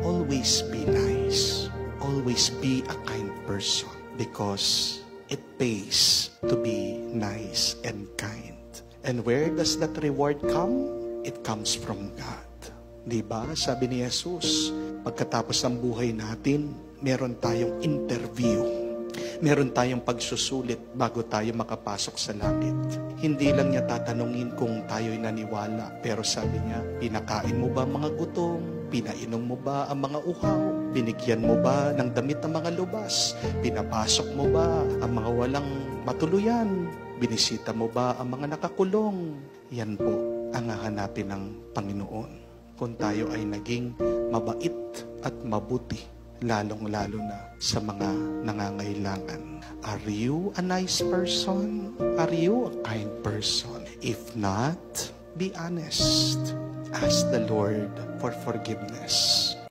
always be nice. Always be a kind person because it pays to be nice and kind. And where does that reward come? It comes from God. Diba? Sabi ni Jesus, pagkatapos ng buhay natin, meron tayong interview. Meron tayong pagsusulit bago tayo makapasok sa langit. Hindi lang niya tatanungin kung tayo'y naniwala. Pero sabi niya, pinakain mo ba mga gutom? Pinainom mo ba ang mga uhaw? Binigyan mo ba ng damit ang mga lubas? Pinapasok mo ba ang mga walang matuluyan? Binisita mo ba ang mga nakakulong? Yan po ang hahanapin ng Panginoon. Kung tayo ay naging mabait at mabuti, lalong-lalo na sa mga nangangailangan. Are you a nice person? Are you a kind person? If not, be honest. Ask the Lord for forgiveness.